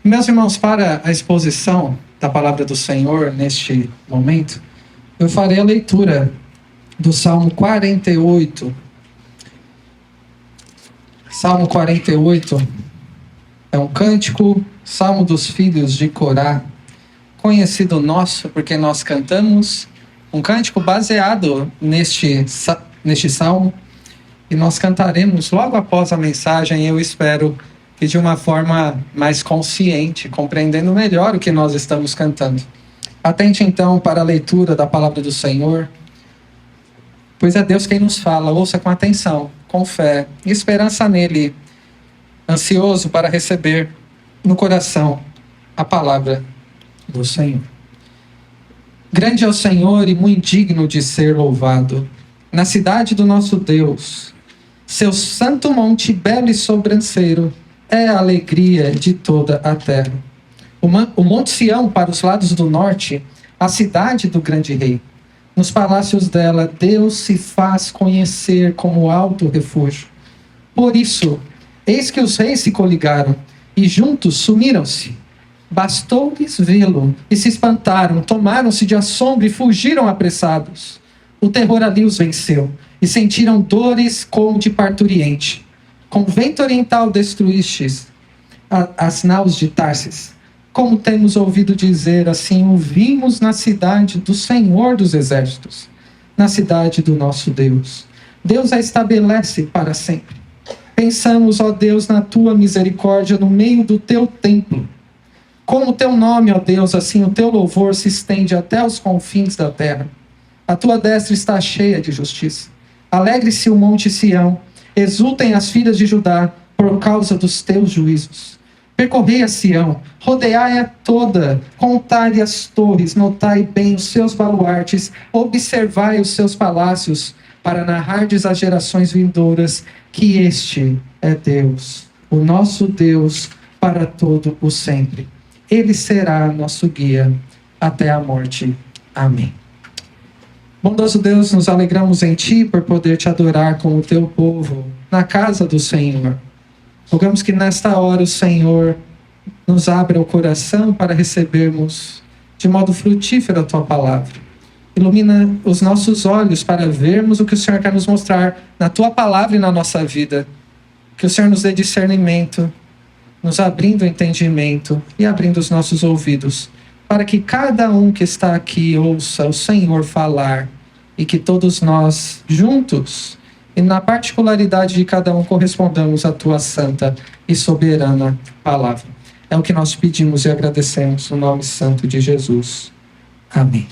Meus irmãos, para a exposição da palavra do Senhor neste momento, eu farei a leitura do Salmo 48. Salmo 48 é um cântico, Salmo dos filhos de Corá, conhecido nosso porque nós cantamos um cântico baseado neste salmo, e nós cantaremos logo após a mensagem, eu espero que de uma forma mais consciente, compreendendo melhor o que nós estamos cantando. Atente então para a leitura da palavra do Senhor, pois é Deus quem nos fala. Ouça com atenção, com fé e esperança nele, ansioso para receber no coração a palavra do Senhor. Grande é o Senhor e muito digno de ser louvado. Na cidade do nosso Deus, seu santo monte belo e sobranceiro é a alegria de toda a terra. O Monte Sião para os lados do norte, a cidade do grande rei. Nos palácios dela, Deus se faz conhecer como alto refúgio. Por isso, eis que os reis se coligaram e juntos sumiram-se. Bastou-lhes vê-lo e se espantaram, tomaram-se de assombro e fugiram apressados. O terror ali os venceu e sentiram dores como de parturiente. Com vento oriental destruístes as naus de Tarsis. Como temos ouvido dizer, assim ouvimos na cidade do Senhor dos Exércitos, na cidade do nosso Deus. Deus a estabelece para sempre. Pensamos, ó Deus, na tua misericórdia no meio do teu templo. Como o teu nome, ó Deus, assim o teu louvor se estende até os confins da terra. A tua destra está cheia de justiça. Alegre-se o monte Sião, exultem as filhas de Judá por causa dos teus juízos. Percorrei a Sião, rodeai-a toda, contai-lhe as torres, notai bem os seus baluartes, observai os seus palácios, para narrardes às gerações vindouras que este é Deus, o nosso Deus para todo o sempre. Ele será nosso guia até a morte. Amém. Bondoso Deus, nos alegramos em Ti por poder Te adorar com o Teu povo na casa do Senhor. Rogamos que nesta hora o Senhor nos abra o coração para recebermos de modo frutífero a Tua palavra. Ilumina os nossos olhos para vermos o que o Senhor quer nos mostrar na Tua palavra e na nossa vida. Que o Senhor nos dê discernimento, nos abrindo o entendimento e abrindo os nossos ouvidos, para que cada um que está aqui ouça o Senhor falar e que todos nós juntos e na particularidade de cada um correspondamos à tua santa e soberana palavra. É o que nós pedimos e agradecemos no nome santo de Jesus. Amém.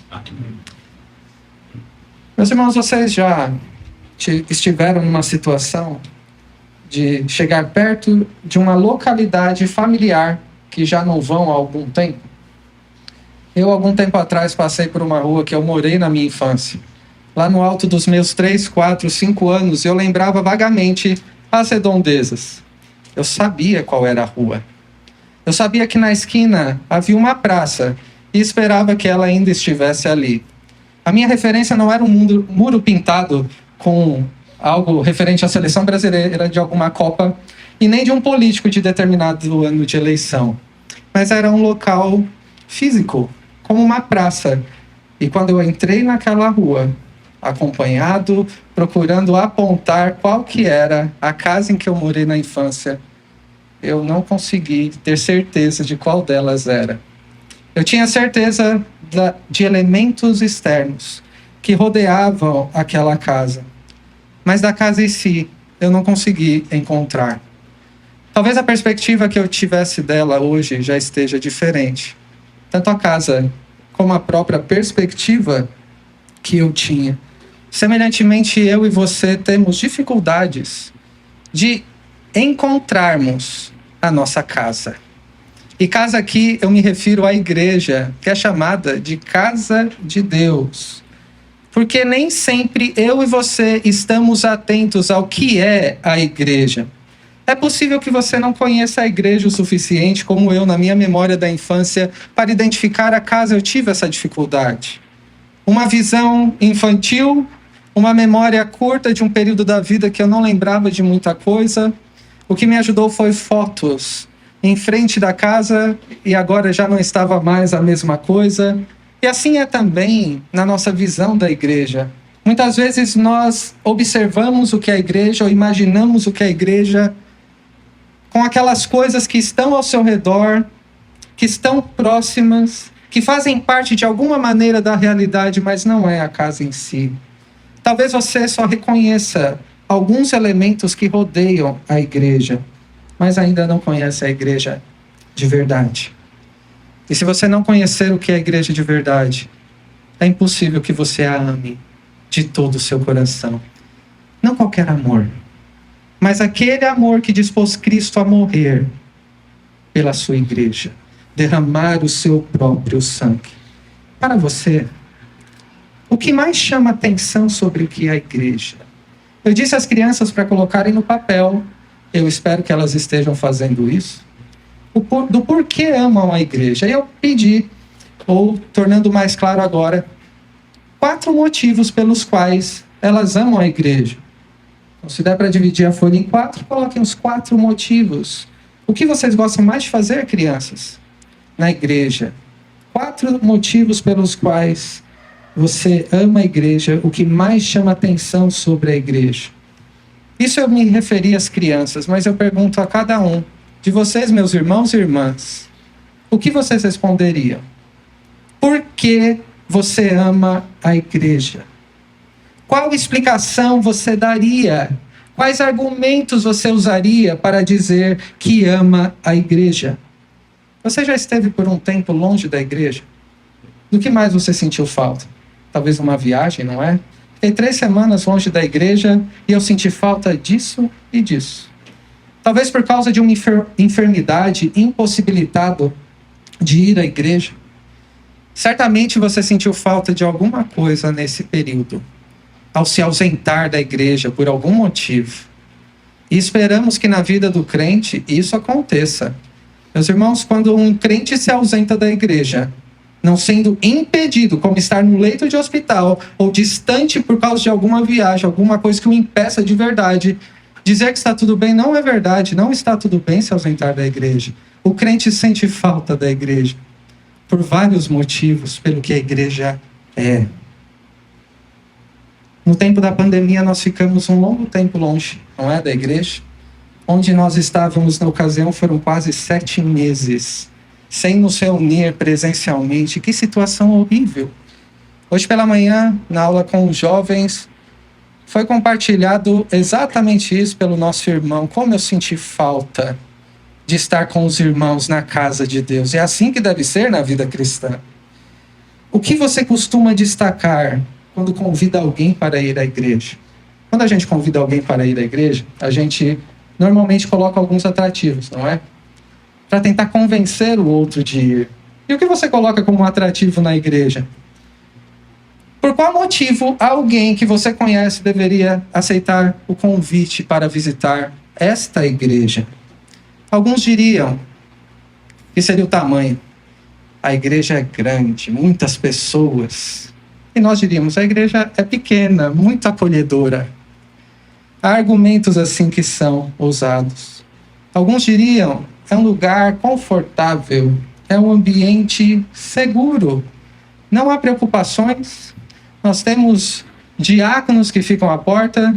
Meus irmãos, vocês já estiveram numa situação de chegar perto de uma localidade familiar que já não vão há algum tempo? Eu, algum tempo atrás, passei por uma rua que eu morei na minha infância. Lá no alto dos meus 3, 4, 5 anos, eu lembrava vagamente as redondezas. Eu sabia qual era a rua. Eu sabia que na esquina havia uma praça e esperava que ela ainda estivesse ali. A minha referência não era um muro pintado com algo referente à seleção brasileira de alguma Copa e nem de um político de determinado ano de eleição. Mas era um local físico, como uma praça. E quando eu entrei naquela rua, acompanhado, procurando apontar qual que era a casa em que eu morei na infância, eu não consegui ter certeza de qual delas era. Eu tinha certeza de elementos externos que rodeavam aquela casa, mas da casa em si eu não consegui encontrar. Talvez a perspectiva que eu tivesse dela hoje já esteja diferente. Tanto a casa como a própria perspectiva que eu tinha. Semelhantemente, eu e você temos dificuldades de encontrarmos a nossa casa. E casa aqui eu me refiro à igreja, que é chamada de casa de Deus. Porque nem sempre eu e você estamos atentos ao que é a igreja. É possível que você não conheça a igreja o suficiente, como eu, na minha memória da infância, para identificar a casa. Eu tive essa dificuldade. Uma visão infantil, uma memória curta de um período da vida que eu não lembrava de muita coisa. O que me ajudou foi fotos em frente da casa e agora já não estava mais a mesma coisa. E assim é também na nossa visão da igreja. Muitas vezes nós observamos o que é a igreja ou imaginamos o que é a igreja com aquelas coisas que estão ao seu redor, que estão próximas, que fazem parte de alguma maneira da realidade, mas não é a casa em si. Talvez você só reconheça alguns elementos que rodeiam a igreja, mas ainda não conhece a igreja de verdade. E se você não conhecer o que é a igreja de verdade, é impossível que você a ame de todo o seu coração. Não qualquer amor, mas aquele amor que dispôs Cristo a morrer pela sua igreja, derramar o seu próprio sangue. Para você, o que mais chama atenção sobre o que é a igreja? Eu disse às crianças para colocarem no papel, eu espero que elas estejam fazendo isso, do porquê amam a igreja. E eu pedi, ou tornando mais claro agora, 4 motivos pelos quais elas amam a igreja. Então, se der para dividir a folha em 4, coloquem os 4 motivos. O que vocês gostam mais de fazer, crianças, na igreja? 4 motivos pelos quais você ama a igreja, o que mais chama atenção sobre a igreja. Isso eu me referi às crianças, mas eu pergunto a cada um de vocês, meus irmãos e irmãs, o que vocês responderiam? Por que você ama a igreja? Qual explicação você daria? Quais argumentos você usaria para dizer que ama a igreja? Você já esteve por um tempo longe da igreja? Do que mais você sentiu falta? Talvez uma viagem, não é? Fiquei 3 semanas longe da igreja e eu senti falta disso e disso. Talvez por causa de uma enfermidade, impossibilitado de ir à igreja. Certamente você sentiu falta de alguma coisa nesse período, ao se ausentar da igreja por algum motivo. E esperamos que na vida do crente isso aconteça. Meus irmãos, quando um crente se ausenta da igreja, não sendo impedido, como estar no leito de hospital, ou distante por causa de alguma viagem, alguma coisa que o impeça de verdade, dizer que está tudo bem não é verdade, não está tudo bem se ausentar da igreja. O crente sente falta da igreja, por vários motivos, pelo que a igreja é. No tempo da pandemia, nós ficamos um longo tempo longe, não é, da igreja? Onde nós estávamos na ocasião foram quase 7 meses, sem nos reunir presencialmente. Que situação horrível. Hoje pela manhã, na aula com os jovens, foi compartilhado exatamente isso pelo nosso irmão. Como eu senti falta de estar com os irmãos na casa de Deus. É assim que deve ser na vida cristã. O que você costuma destacar quando convida alguém para ir à igreja? Quando a gente convida alguém para ir à igreja, a gente normalmente coloca alguns atrativos, não é? Para tentar convencer o outro de ir. E o que você coloca como atrativo na igreja? Por qual motivo alguém que você conhece deveria aceitar o convite para visitar esta igreja? Alguns diriam que seria o tamanho. A igreja é grande, muitas pessoas. E nós diríamos, a igreja é pequena, muito acolhedora. Há argumentos assim que são ousados. Alguns diriam, é um lugar confortável, é um ambiente seguro. Não há preocupações. Nós temos diáconos que ficam à porta,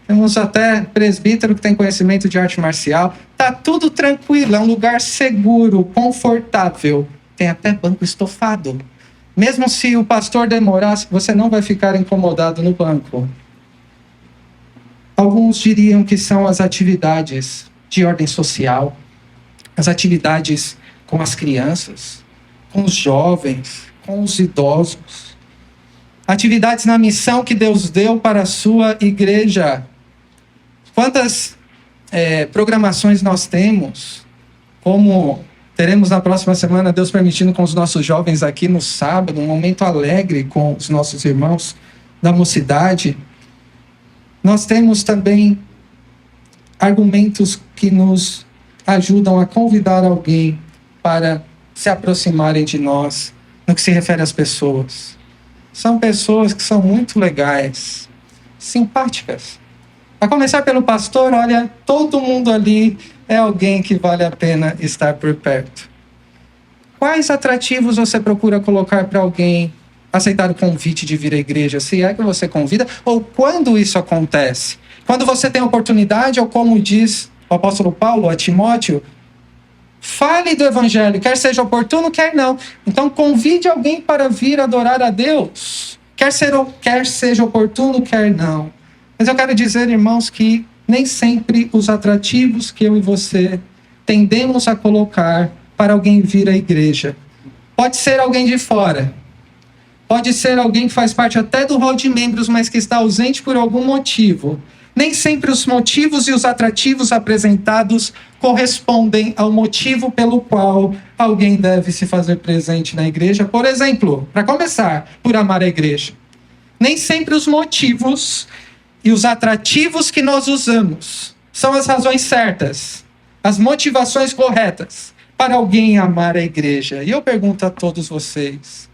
temos até presbítero que tem conhecimento de arte marcial. Está tudo tranquilo, é um lugar seguro, confortável. Tem até banco estofado. Mesmo se o pastor demorasse, você não vai ficar incomodado no banco. Alguns diriam que são as atividades de ordem social, as atividades com as crianças, com os jovens, com os idosos. Atividades na missão que Deus deu para a sua igreja. Quantas programações nós temos, como teremos na próxima semana, Deus permitindo, com os nossos jovens aqui no sábado, um momento alegre com os nossos irmãos da mocidade. Nós temos também argumentos que nos ajudam a convidar alguém para se aproximarem de nós, no que se refere às pessoas. São pessoas que são muito legais, simpáticas. A começar pelo pastor, olha, todo mundo ali é alguém que vale a pena estar por perto? Quais atrativos você procura colocar para alguém aceitar o convite de vir à igreja? Se é que você convida, ou quando isso acontece? Quando você tem oportunidade, ou como diz o apóstolo Paulo a Timóteo, fale do evangelho, quer seja oportuno, quer não. Então convide alguém para vir adorar a Deus, quer seja oportuno, quer não. Mas eu quero dizer, irmãos, que nem sempre os atrativos que eu e você tendemos a colocar para alguém vir à igreja. Pode ser alguém de fora. Pode ser alguém que faz parte até do hall de membros, mas que está ausente por algum motivo. Nem sempre os motivos e os atrativos apresentados correspondem ao motivo pelo qual alguém deve se fazer presente na igreja. Por exemplo, para começar, por amar a igreja. Nem sempre os motivos e os atrativos que nós usamos são as razões certas, as motivações corretas para alguém amar a igreja. E eu pergunto a todos vocês,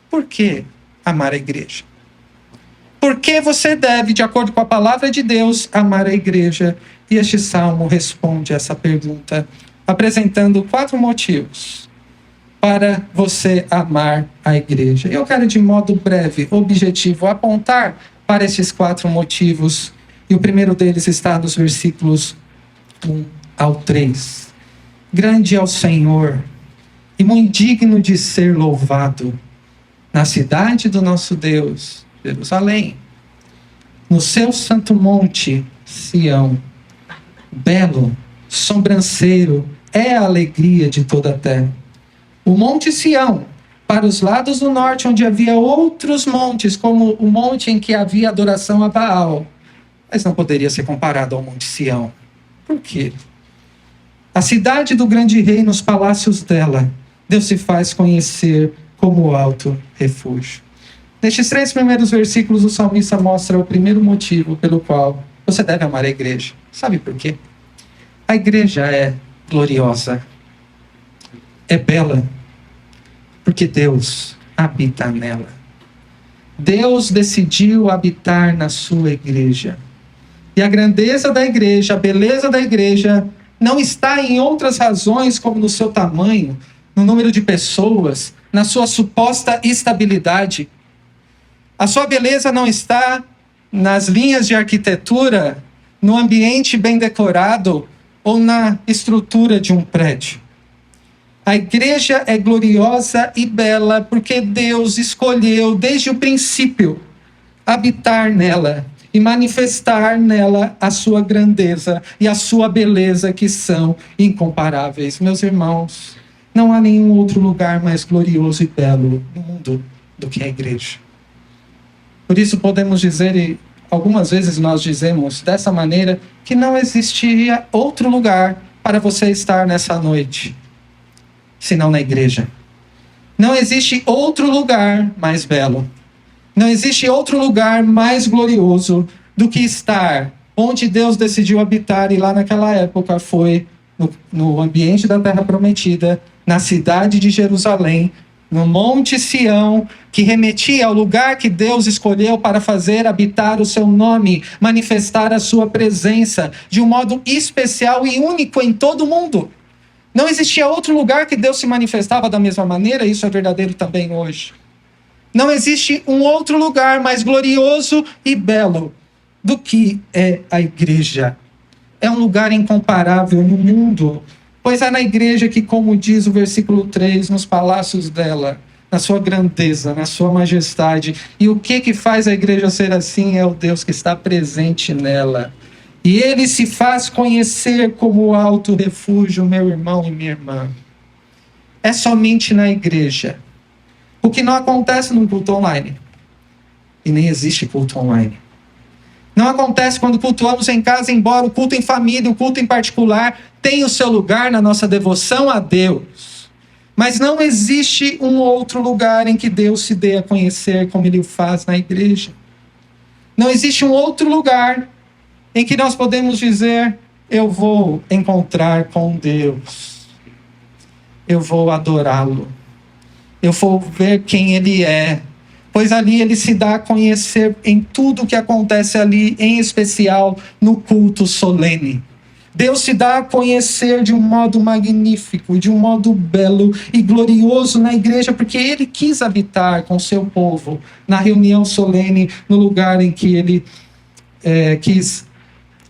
por que amar a igreja? Por que você deve, de acordo com a palavra de Deus, amar a igreja? E este salmo responde essa pergunta, apresentando 4 motivos para você amar a igreja. Eu quero, de modo breve, objetivo, apontar para esses 4 motivos. E o primeiro deles está nos versículos 1 ao 3. Grande é o Senhor e muito digno de ser louvado na cidade do nosso Deus, Jerusalém, no seu santo monte, Sião. Belo, sobranceiro, é a alegria de toda a terra. O monte Sião, para os lados do norte, onde havia outros montes, como o monte em que havia adoração a Baal, mas não poderia ser comparado ao monte Sião. Por quê? A cidade do grande rei, nos palácios dela, Deus se faz conhecer como alto refúgio. Nestes 3 primeiros versículos, o salmista mostra o primeiro motivo pelo qual você deve amar a igreja. Sabe por quê? A igreja é gloriosa, é bela, porque Deus habita nela. Deus decidiu habitar na sua igreja. E a grandeza da igreja, a beleza da igreja, não está em outras razões, como no seu tamanho, no número de pessoas, na sua suposta estabilidade. A sua beleza não está nas linhas de arquitetura, no ambiente bem decorado ou na estrutura de um prédio. A igreja é gloriosa e bela porque Deus escolheu desde o princípio habitar nela e manifestar nela a sua grandeza e a sua beleza, que são incomparáveis. Meus irmãos, não há nenhum outro lugar mais glorioso e belo no mundo do que a igreja. Por isso podemos dizer, e algumas vezes nós dizemos dessa maneira, que não existiria outro lugar para você estar nessa noite, senão na igreja. Não existe outro lugar mais belo. Não existe outro lugar mais glorioso do que estar onde Deus decidiu habitar, e lá naquela época foi no ambiente da Terra Prometida, na cidade de Jerusalém, no Monte Sião, que remetia ao lugar que Deus escolheu para fazer habitar o seu nome, manifestar a sua presença de um modo especial e único em todo o mundo. Não existia outro lugar que Deus se manifestava da mesma maneira, isso é verdadeiro também hoje. Não existe um outro lugar mais glorioso e belo do que é a igreja. É um lugar incomparável no mundo, pois é na igreja que, como diz o versículo 3, nos palácios dela, na sua grandeza, na sua majestade. E o que faz a igreja ser assim é o Deus que está presente nela. E ele se faz conhecer como alto refúgio, meu irmão e minha irmã. É somente na igreja. O que não acontece no culto online. E nem existe culto online. Não acontece quando cultuamos em casa, embora o culto em família, o culto em particular, tenha o seu lugar na nossa devoção a Deus. Mas não existe um outro lugar em que Deus se dê a conhecer como Ele o faz na igreja. Não existe um outro lugar em que nós podemos dizer, eu vou encontrar com Deus. Eu vou adorá-lo. Eu vou ver quem Ele é. Pois ali Ele se dá a conhecer em tudo o que acontece ali, em especial no culto solene. Deus se dá a conhecer de um modo magnífico, de um modo belo e glorioso na igreja, porque Ele quis habitar com o seu povo, na reunião solene, no lugar em que Ele quis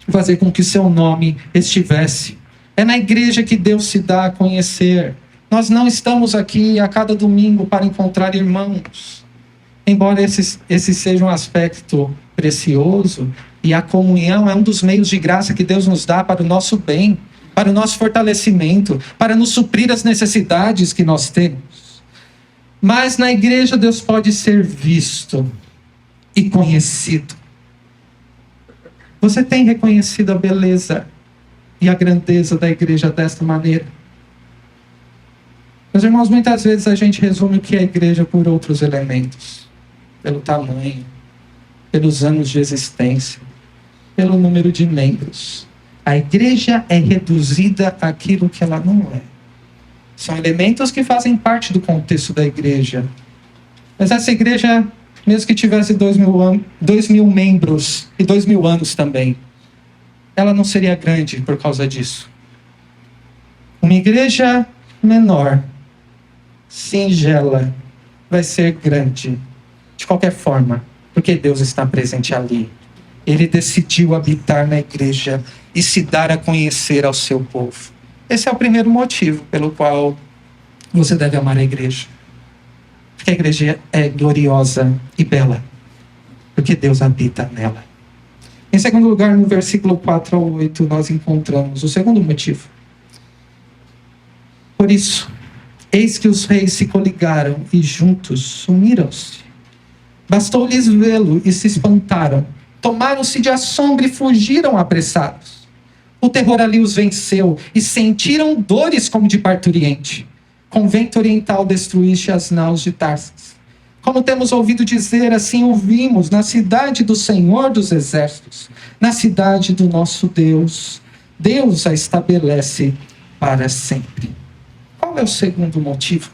fazer com que seu nome estivesse. É na igreja que Deus se dá a conhecer. Nós não estamos aqui a cada domingo para encontrar irmãos. Embora esse seja um aspecto precioso, e a comunhão é um dos meios de graça que Deus nos dá para o nosso bem, para o nosso fortalecimento, para nos suprir as necessidades que nós temos. Mas na igreja Deus pode ser visto e conhecido. Você tem reconhecido a beleza e a grandeza da igreja desta maneira? Meus irmãos, muitas vezes a gente resume o que é a igreja por outros elementos. Pelo tamanho, pelos anos de existência, pelo número de membros. A igreja é reduzida àquilo que ela não é. São elementos que fazem parte do contexto da igreja. Mas essa igreja, mesmo que tivesse 2.000 membros e 2.000 anos também, ela não seria grande por causa disso. Uma igreja menor, singela, vai ser grande de qualquer forma, porque Deus está presente ali. Ele decidiu habitar na igreja e se dar a conhecer ao seu povo. Esse é o primeiro motivo pelo qual você deve amar a igreja. Porque a igreja é gloriosa e bela, porque Deus habita nela. Em segundo lugar, no versículo 4 ao 8, nós encontramos o segundo motivo. Por isso, eis que os reis se coligaram e juntos sumiram-se. Bastou-lhes vê-lo e se espantaram. Tomaram-se de assombro e fugiram apressados. O terror ali os venceu e sentiram dores como de parturiente. Com vento oriental destruíste as naus de Tarsas. Como temos ouvido dizer, assim ouvimos, na cidade do Senhor dos Exércitos, na cidade do nosso Deus. Deus a estabelece para sempre. Qual é o segundo motivo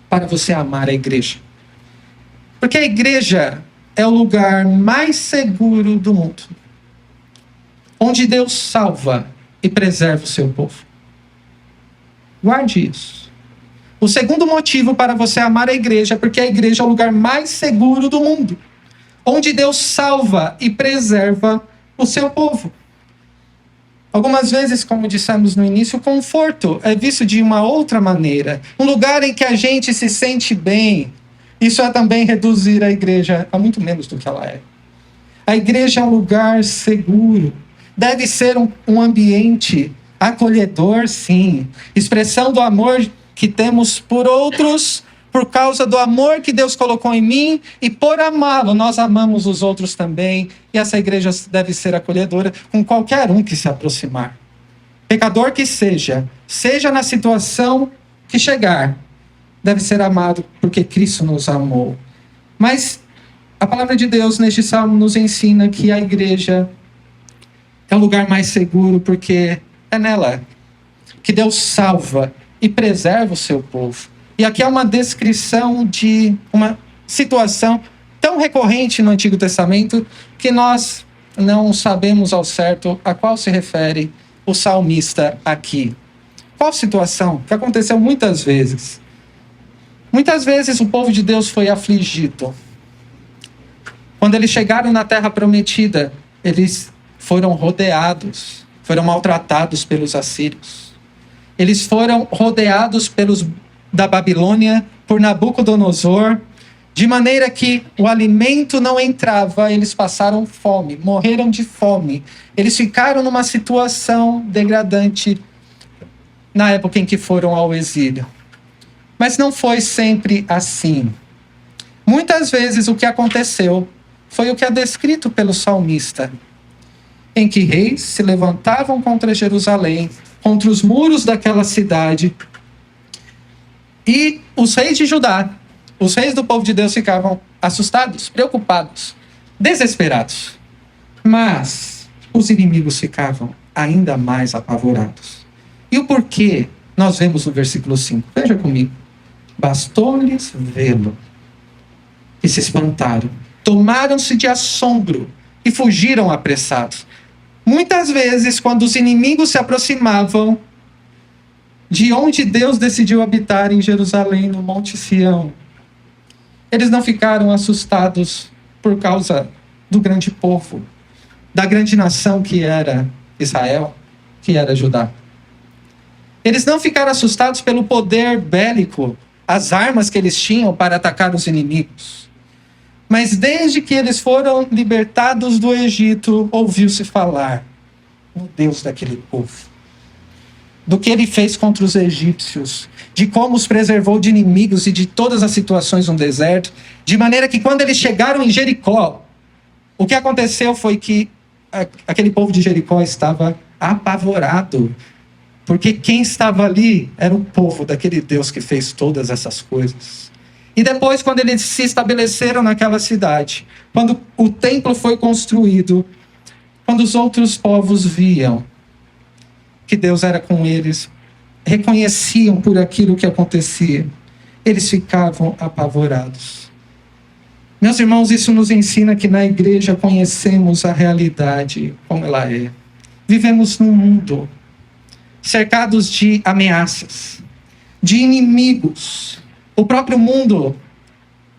para você amar a igreja? Porque a igreja é o lugar mais seguro do mundo, onde Deus salva e preserva o seu povo. Guarde isso. O segundo motivo para você amar a igreja é porque a igreja é o lugar mais seguro do mundo, onde Deus salva e preserva o seu povo. Algumas vezes, como dissemos no início, o conforto é visto de uma outra maneira. Um lugar em que a gente se sente bem. Isso é também reduzir a igreja a muito menos do que ela é. A igreja é um lugar seguro. Deve ser um ambiente acolhedor, sim. Expressão do amor que temos por outros, por causa do amor que Deus colocou em mim, e por amá-lo, nós amamos os outros também. E essa igreja deve ser acolhedora com qualquer um que se aproximar. Pecador que seja na situação que chegar, deve ser amado porque Cristo nos amou. Mas a palavra de Deus neste salmo nos ensina que a igreja é o lugar mais seguro porque é nela que Deus salva e preserva o seu povo. E aqui é uma descrição de uma situação tão recorrente no Antigo Testamento que nós não sabemos ao certo a qual se refere o salmista aqui. Qual situação? Que aconteceu muitas vezes. Muitas vezes o povo de Deus foi afligido. Quando eles chegaram na terra prometida, eles foram rodeados, foram maltratados pelos assírios. Eles foram rodeados da Babilônia, por Nabucodonosor, de maneira que o alimento não entrava, eles passaram fome, morreram de fome. Eles ficaram numa situação degradante na época em que foram ao exílio. Mas não foi sempre assim. Muitas vezes o que aconteceu foi o que é descrito pelo salmista, em que reis se levantavam contra Jerusalém, contra os muros daquela cidade, e os reis de Judá, os reis do povo de Deus ficavam assustados, preocupados, desesperados. Mas os inimigos ficavam ainda mais apavorados. E o porquê nós vemos no versículo 5. Veja comigo. Bastou-lhes vê-lo e se espantaram. Tomaram-se de assombro e fugiram apressados. Muitas vezes, quando os inimigos se aproximavam de onde Deus decidiu habitar em Jerusalém, no Monte Sião, eles não ficaram assustados por causa do grande povo, da grande nação que era Israel, que era Judá. Eles não ficaram assustados pelo poder bélico, as armas que eles tinham para atacar os inimigos. Mas desde que eles foram libertados do Egito, ouviu-se falar no Deus daquele povo, do que ele fez contra os egípcios, de como os preservou de inimigos e de todas as situações no deserto, de maneira que quando eles chegaram em Jericó, o que aconteceu foi que aquele povo de Jericó estava apavorado, porque quem estava ali era o povo daquele Deus que fez todas essas coisas. E depois, quando eles se estabeleceram naquela cidade, quando o templo foi construído, quando os outros povos viam que Deus era com eles, reconheciam por aquilo que acontecia, eles ficavam apavorados. Meus irmãos, isso nos ensina que na igreja conhecemos a realidade como ela é. Vivemos num mundo cercados de ameaças, de inimigos. O próprio mundo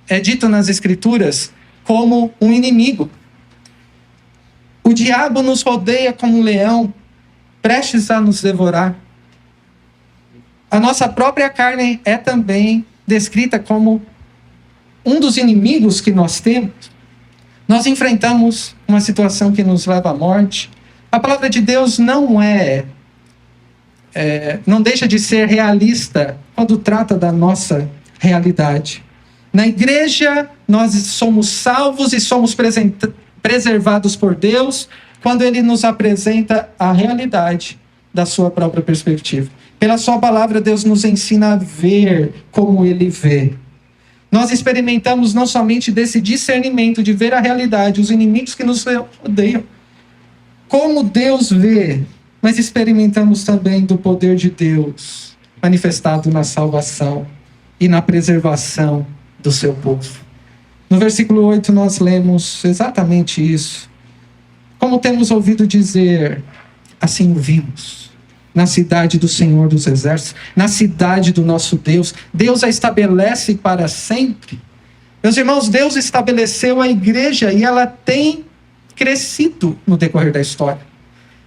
é dito nas Escrituras como um inimigo. O diabo nos rodeia como um leão, prestes a nos devorar. A nossa própria carne é também descrita como um dos inimigos que nós temos. Nós enfrentamos uma situação que nos leva à morte. A palavra de Deus não deixa de ser realista quando trata da nossa realidade. Na igreja, nós somos salvos e somos preservados por Deus quando Ele nos apresenta a realidade da sua própria perspectiva. Pela sua palavra, Deus nos ensina a ver como Ele vê. Nós experimentamos não somente desse discernimento de ver a realidade, os inimigos que nos rodeiam, como Deus vê, mas experimentamos também do poder de Deus manifestado na salvação e na preservação do seu povo. No versículo 8 nós lemos exatamente isso. Como temos ouvido dizer, assim vimos, na cidade do Senhor dos Exércitos, na cidade do nosso Deus. Deus a estabelece para sempre. Meus irmãos, Deus estabeleceu a igreja e ela tem crescido no decorrer da história.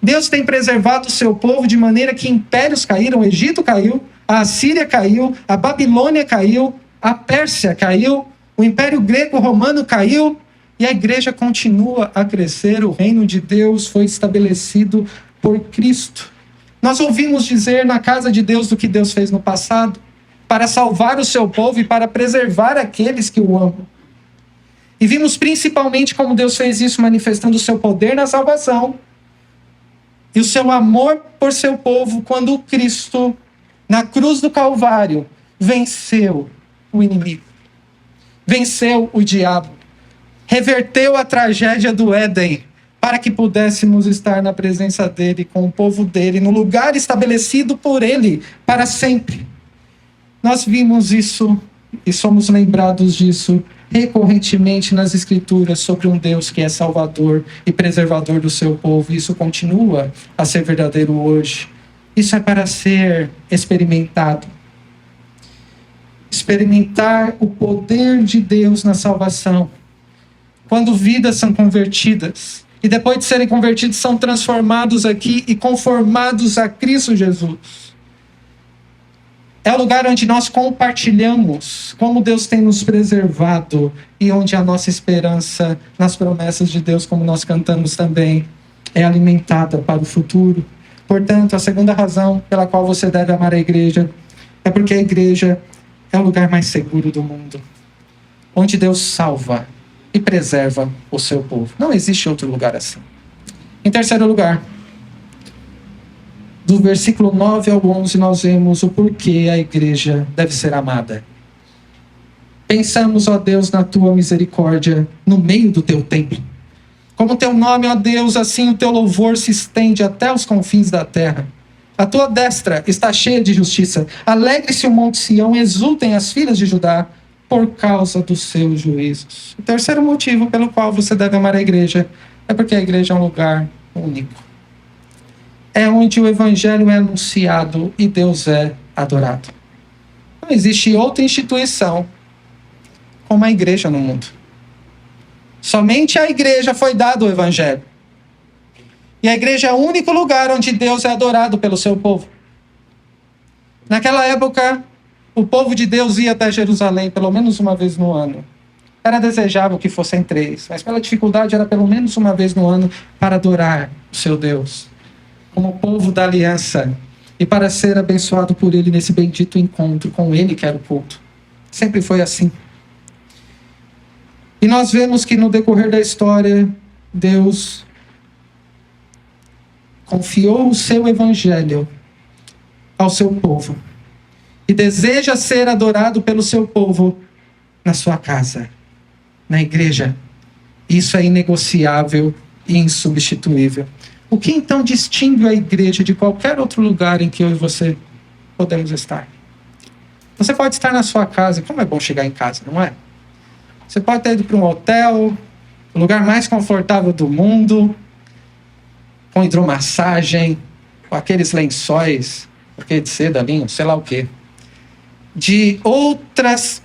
Deus tem preservado o seu povo de maneira que impérios caíram, o Egito caiu, a Assíria caiu, a Babilônia caiu, a Pérsia caiu, o Império Greco-Romano caiu, e a igreja continua a crescer. O reino de Deus foi estabelecido por Cristo. Nós ouvimos dizer na casa de Deus do que Deus fez no passado, para salvar o seu povo e para preservar aqueles que o amam. E vimos principalmente como Deus fez isso, manifestando o seu poder na salvação e o seu amor por seu povo, quando Cristo, na cruz do Calvário, venceu o inimigo, venceu o diabo, reverteu a tragédia do Éden, para que pudéssemos estar na presença dele, com o povo dele, no lugar estabelecido por ele, para sempre. Nós vimos isso e somos lembrados disso recorrentemente nas Escrituras, sobre um Deus que é salvador e preservador do seu povo. Isso continua a ser verdadeiro hoje. Isso é para ser experimentado. Experimentar o poder de Deus na salvação. Quando vidas são convertidas, e depois de serem convertidos, são transformados aqui e conformados a Cristo Jesus. É o lugar onde nós compartilhamos como Deus tem nos preservado e onde a nossa esperança nas promessas de Deus, como nós cantamos também, é alimentada para o futuro. Portanto, a segunda razão pela qual você deve amar a igreja é porque a igreja é o lugar mais seguro do mundo, onde Deus salva e preserva o seu povo. Não existe outro lugar assim. Em terceiro lugar, do versículo 9 ao 11, nós vemos o porquê a igreja deve ser amada. Pensamos, ó Deus, na tua misericórdia no meio do teu templo. Como teu nome, ó Deus, assim o teu louvor se estende até os confins da terra. A tua destra está cheia de justiça. Alegre-se o monte Sião, exultem as filhas de Judá, por causa dos seus juízos. O terceiro motivo pelo qual você deve amar a igreja é porque a igreja é um lugar único. é onde o evangelho é anunciado e Deus é adorado. Não existe outra instituição como a igreja no mundo. Somente à igreja foi dado o evangelho. E a igreja é o único lugar onde Deus é adorado pelo seu povo. Naquela época, o povo de Deus ia até Jerusalém pelo menos uma vez no ano. Era desejável que fossem 3, mas pela dificuldade era pelo menos uma vez no ano para adorar o seu Deus, como povo da aliança, e para ser abençoado por ele nesse bendito encontro com ele que era o culto. Sempre foi assim. E nós vemos que no decorrer da história, Deus confiou o seu evangelho ao seu povo e deseja ser adorado pelo seu povo na sua casa, na igreja. Isso é inegociável e insubstituível. O que então distingue a igreja de qualquer outro lugar em que eu e você podemos estar? Você pode estar na sua casa, como é bom chegar em casa, não é? Você pode ter ido para um hotel, o lugar mais confortável do mundo, com hidromassagem, com aqueles lençóis, de seda, linho, sei lá o quê. De outras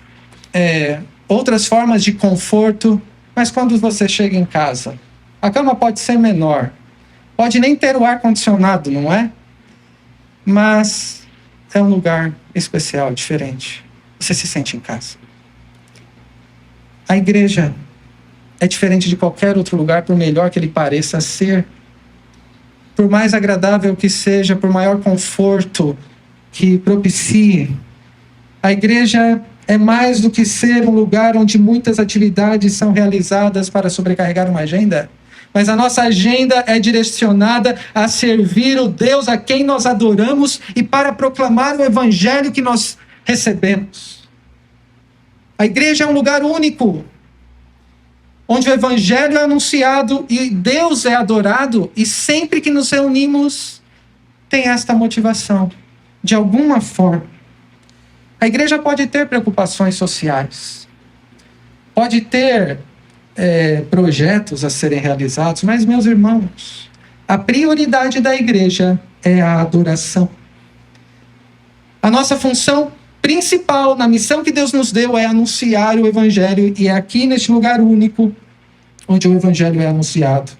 formas de conforto, mas quando você chega em casa, a cama pode ser menor, pode nem ter o ar-condicionado, não é? Mas é um lugar especial, diferente. Você se sente em casa. A igreja é diferente de qualquer outro lugar, por melhor que ele pareça ser. Por mais agradável que seja, por maior conforto que propicie, a igreja é mais do que ser um lugar onde muitas atividades são realizadas para sobrecarregar uma agenda. Mas a nossa agenda é direcionada a servir o Deus a quem nós adoramos e para proclamar o evangelho que nós recebemos. A igreja é um lugar único, onde o evangelho é anunciado e Deus é adorado, e sempre que nos reunimos, tem esta motivação, de alguma forma. A igreja pode ter preocupações sociais, pode ter projetos a serem realizados, mas, meus irmãos, a prioridade da igreja é a adoração. A nossa função principal na missão que Deus nos deu é anunciar o evangelho, e é aqui neste lugar único onde o evangelho é anunciado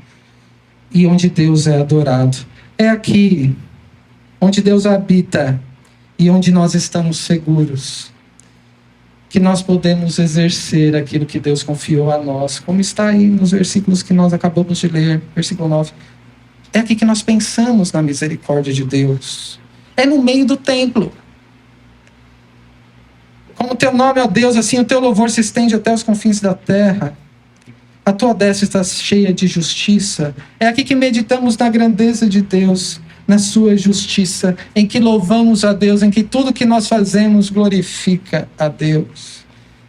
e onde Deus é adorado. É aqui onde Deus habita e onde nós estamos seguros que nós podemos exercer aquilo que Deus confiou a nós, como está aí nos versículos que nós acabamos de ler, versículo 9. É aqui que nós pensamos na misericórdia de Deus. É no meio do templo. Como o teu nome, ó Deus, assim o teu louvor se estende até os confins da terra. A tua destra está cheia de justiça. É aqui que meditamos na grandeza de Deus, na sua justiça, em que louvamos a Deus, em que tudo que nós fazemos glorifica a Deus.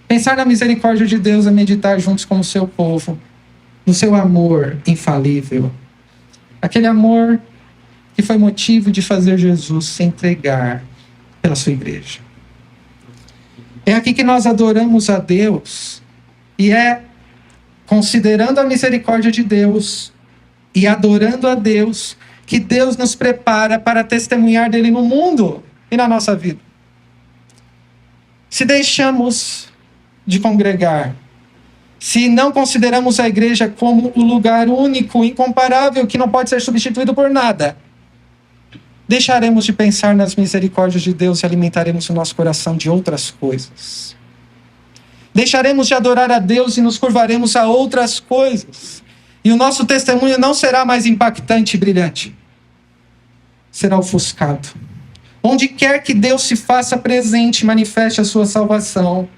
Pensar na misericórdia de Deus é meditar juntos com o seu povo, no seu amor infalível. Aquele amor que foi motivo de fazer Jesus se entregar pela sua igreja. É aqui que nós adoramos a Deus, e é considerando a misericórdia de Deus e adorando a Deus que Deus nos prepara para testemunhar dele no mundo e na nossa vida. Se deixamos de congregar, se não consideramos a igreja como o lugar único, incomparável, que não pode ser substituído por nada, deixaremos de pensar nas misericórdias de Deus e alimentaremos o nosso coração de outras coisas. Deixaremos de adorar a Deus e nos curvaremos a outras coisas. E o nosso testemunho não será mais impactante e brilhante. Será ofuscado. Onde quer que Deus se faça presente, manifeste a sua salvação,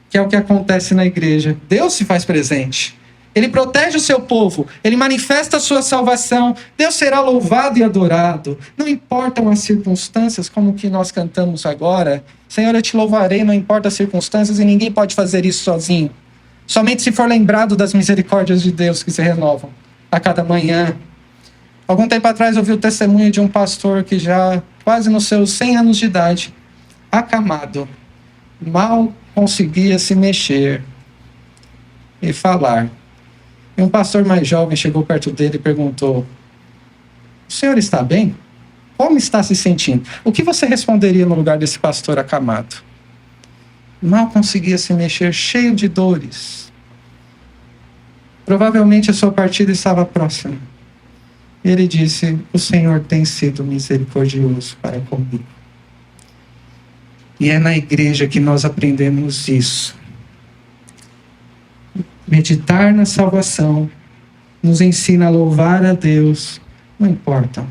que é o que acontece na igreja. Deus se faz presente. Ele protege o seu povo. Ele manifesta a sua salvação. Deus será louvado e adorado. Não importam as circunstâncias, como o que nós cantamos agora. Senhor, eu te louvarei, não importa as circunstâncias, e ninguém pode fazer isso sozinho. Somente se for lembrado das misericórdias de Deus que se renovam a cada manhã. Algum tempo atrás eu ouvi o testemunho de um pastor que já quase nos seus 100 anos de idade, acamado, mal conseguia se mexer e falar. E um pastor mais jovem chegou perto dele e perguntou: senhor está bem? Como está se sentindo? O que você responderia no lugar desse pastor acamado? Mal conseguia se mexer, cheio de dores. Provavelmente a sua partida estava próxima. E ele disse: o Senhor tem sido misericordioso para comigo. E é na igreja que nós aprendemos isso. Meditar na salvação nos ensina a louvar a Deus, não importam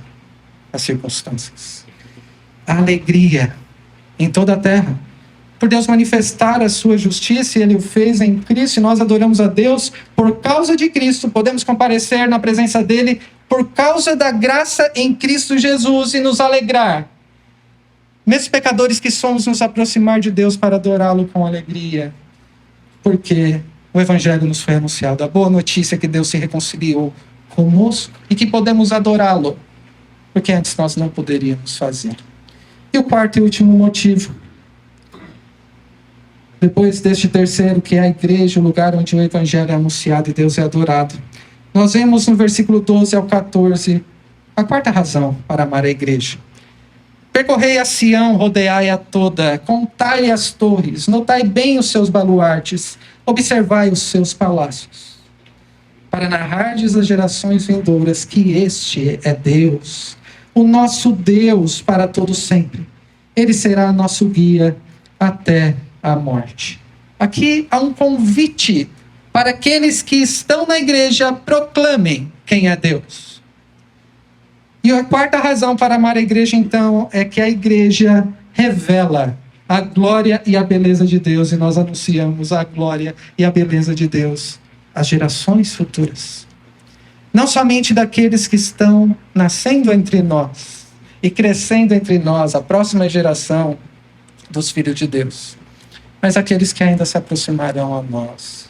as circunstâncias. A alegria em toda a terra, por Deus manifestar a sua justiça, e Ele o fez em Cristo, e nós adoramos a Deus por causa de Cristo. Podemos comparecer na presença dEle por causa da graça em Cristo Jesus e nos alegrar. Mesmo pecadores que somos, nos aproximar de Deus para adorá-lo com alegria. Porque o Evangelho nos foi anunciado, a boa notícia é que Deus se reconciliou conosco e que podemos adorá-lo, porque antes nós não poderíamos fazer. E o quarto e último motivo, depois deste terceiro, que é a igreja, o lugar onde o Evangelho é anunciado e Deus é adorado, nós vemos no versículo 12 ao 14, a quarta razão para amar a igreja. Percorrei a Sião, rodeai-a toda, contai as torres, notai bem os seus baluartes, observai os seus palácios, para narrardes às gerações vindouras que este é Deus, o nosso Deus para todo sempre. Ele será nosso guia até a morte. Aqui há um convite para aqueles que estão na igreja, proclamem quem é Deus. E a quarta razão para amar a igreja, então, é que a igreja revela a glória e a beleza de Deus, e nós anunciamos a glória e a beleza de Deus às gerações futuras. Não somente daqueles que estão nascendo entre nós e crescendo entre nós, a próxima geração dos filhos de Deus, mas aqueles que ainda se aproximarão a nós.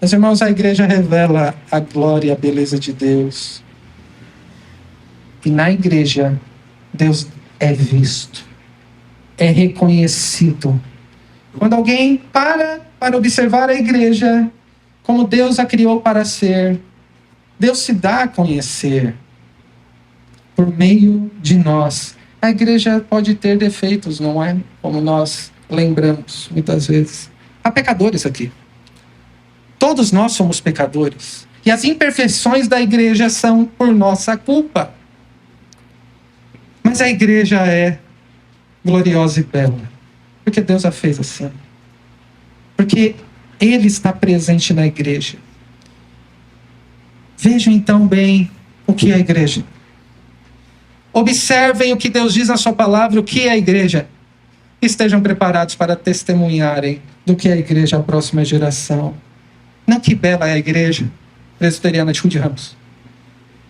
Meus irmãos, a igreja revela a glória e a beleza de Deus. E na igreja, Deus é visto, é reconhecido. Quando alguém para observar a igreja como Deus a criou para ser, Deus se dá a conhecer por meio de nós. A igreja pode ter defeitos, não é? Como nós lembramos muitas vezes. Há pecadores aqui. Todos nós somos pecadores. E as imperfeições da igreja são por nossa culpa. Mas a igreja é gloriosa e bela, porque Deus a fez assim. Porque Ele está presente na igreja. Vejam então bem o que é a igreja. Observem o que Deus diz na sua palavra, o que é a igreja. Estejam preparados para testemunharem do que é a igreja à próxima geração. Não que bela é a igreja presbiteriana de Rio de Ramos,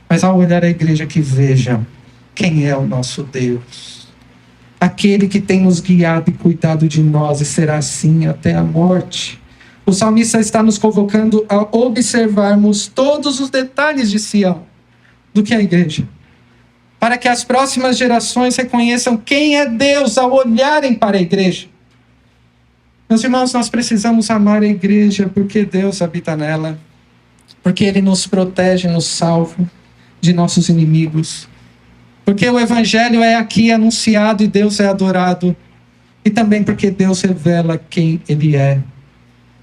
mas ao olhar a igreja, que vejam quem é o nosso Deus. Aquele que tem nos guiado e cuidado de nós, e será assim até a morte. O salmista está nos convocando a observarmos todos os detalhes de Sião, do que é a igreja, para que as próximas gerações reconheçam quem é Deus ao olharem para a igreja. Meus irmãos, nós precisamos amar a igreja porque Deus habita nela, porque Ele nos protege, nos salva de nossos inimigos, porque o Evangelho é aqui anunciado e Deus é adorado, e também porque Deus revela quem Ele é.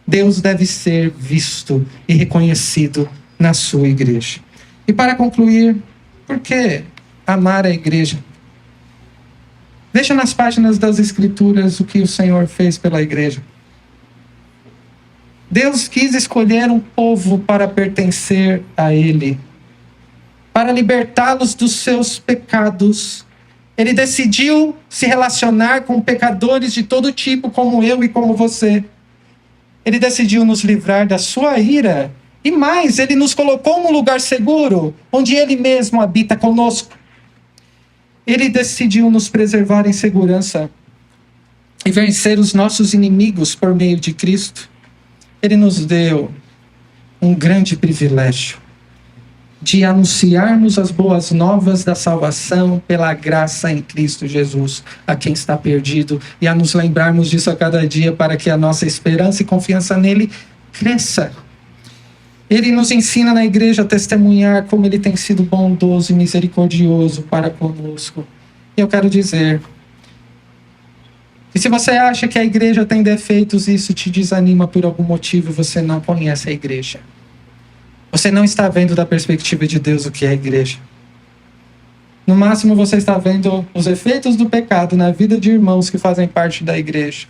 Deus deve ser visto e reconhecido na sua igreja. E para concluir, por que amar a igreja? Veja nas páginas das Escrituras o que o Senhor fez pela igreja. Deus quis escolher um povo para pertencer a Ele, para libertá-los dos seus pecados. Ele decidiu se relacionar com pecadores de todo tipo, como eu e como você. Ele decidiu nos livrar da sua ira. E mais, Ele nos colocou num lugar seguro, onde Ele mesmo habita conosco. Ele decidiu nos preservar em segurança e vencer os nossos inimigos por meio de Cristo. Ele nos deu um grande privilégio de anunciarmos as boas novas da salvação pela graça em Cristo Jesus a quem está perdido, e a nos lembrarmos disso a cada dia para que a nossa esperança e confiança nele cresça. Ele nos ensina na igreja a testemunhar como Ele tem sido bondoso e misericordioso para conosco. E eu quero dizer, e se você acha que a igreja tem defeitos e isso te desanima por algum motivo, você não conhece a igreja. Você não está vendo da perspectiva de Deus o que é a igreja. No máximo você está vendo os efeitos do pecado na vida de irmãos que fazem parte da igreja.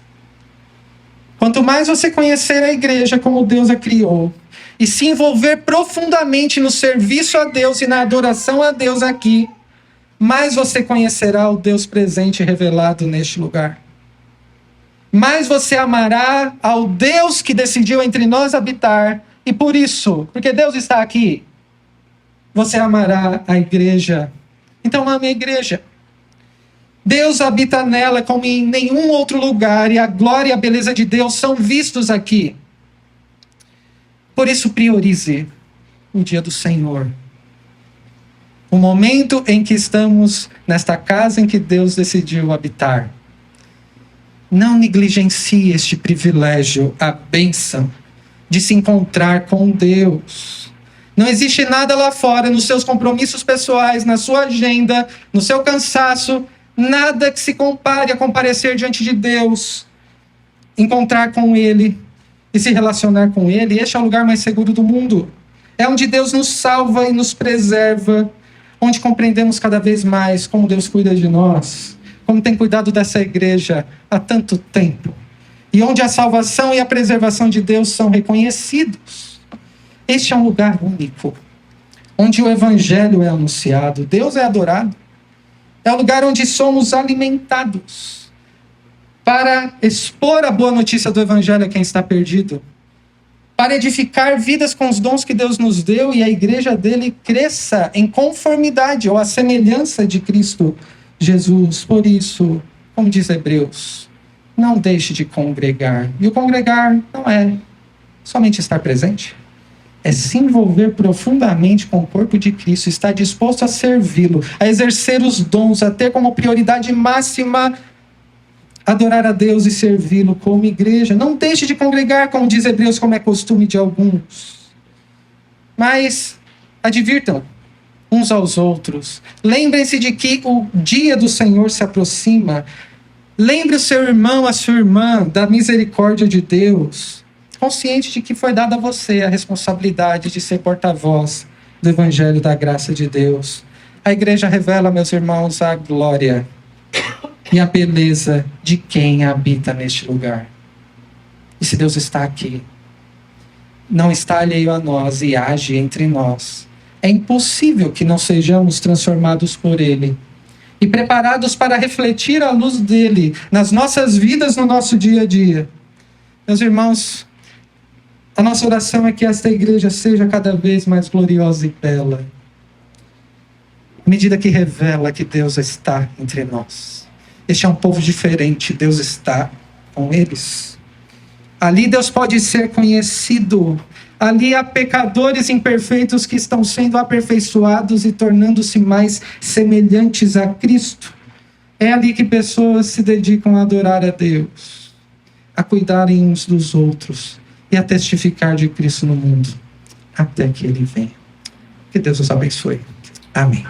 Quanto mais você conhecer a igreja como Deus a criou, e se envolver profundamente no serviço a Deus e na adoração a Deus aqui, mais você conhecerá o Deus presente e revelado neste lugar. Mais você amará ao Deus que decidiu entre nós habitar, e por isso, porque Deus está aqui, você amará a igreja. Então ame a igreja. Deus habita nela como em nenhum outro lugar, e a glória e a beleza de Deus são vistos aqui. Por isso, priorize o dia do Senhor. O momento em que estamos nesta casa em que Deus decidiu habitar. Não negligencie este privilégio, a bênção de se encontrar com Deus. Não existe nada lá fora, nos seus compromissos pessoais, na sua agenda, no seu cansaço, nada que se compare a comparecer diante de Deus, encontrar com Ele e se relacionar com Ele. Este é o lugar mais seguro do mundo. É onde Deus nos salva e nos preserva, onde compreendemos cada vez mais como Deus cuida de nós, como tem cuidado dessa igreja há tanto tempo, e onde a salvação e a preservação de Deus são reconhecidos. Este é um lugar único, onde o evangelho é anunciado, Deus é adorado. É o lugar onde somos alimentados para expor a boa notícia do evangelho a quem está perdido, para edificar vidas com os dons que Deus nos deu e a igreja dele cresça em conformidade ou à semelhança de Cristo Jesus. Por isso, como diz Hebreus, não deixe de congregar. E o congregar não é somente estar presente, é se envolver profundamente com o corpo de Cristo, estar disposto a servi-lo, a exercer os dons, a ter como prioridade máxima adorar a Deus e servi-lo como igreja. Não deixe de congregar, como diz Hebreus, como é costume de alguns. Mas advirtam uns aos outros. Lembrem-se de que o dia do Senhor se aproxima. Lembre o seu irmão, a sua irmã, da misericórdia de Deus, consciente de que foi dada a você a responsabilidade de ser porta-voz do Evangelho da graça de Deus. A igreja revela, meus irmãos, a glória e a beleza de quem habita neste lugar. E se Deus está aqui, não está alheio a nós e age entre nós, é impossível que não sejamos transformados por Ele e preparados para refletir a luz dele nas nossas vidas, no nosso dia a dia. Meus irmãos, a nossa oração é que esta igreja seja cada vez mais gloriosa e bela, à medida que revela que Deus está entre nós. Este é um povo diferente, Deus está com eles. Ali Deus pode ser conhecido. Ali há pecadores imperfeitos que estão sendo aperfeiçoados e tornando-se mais semelhantes a Cristo. É ali que pessoas se dedicam a adorar a Deus, a cuidarem uns dos outros e a testificar de Cristo no mundo, até que Ele venha. Que Deus os abençoe. Amém.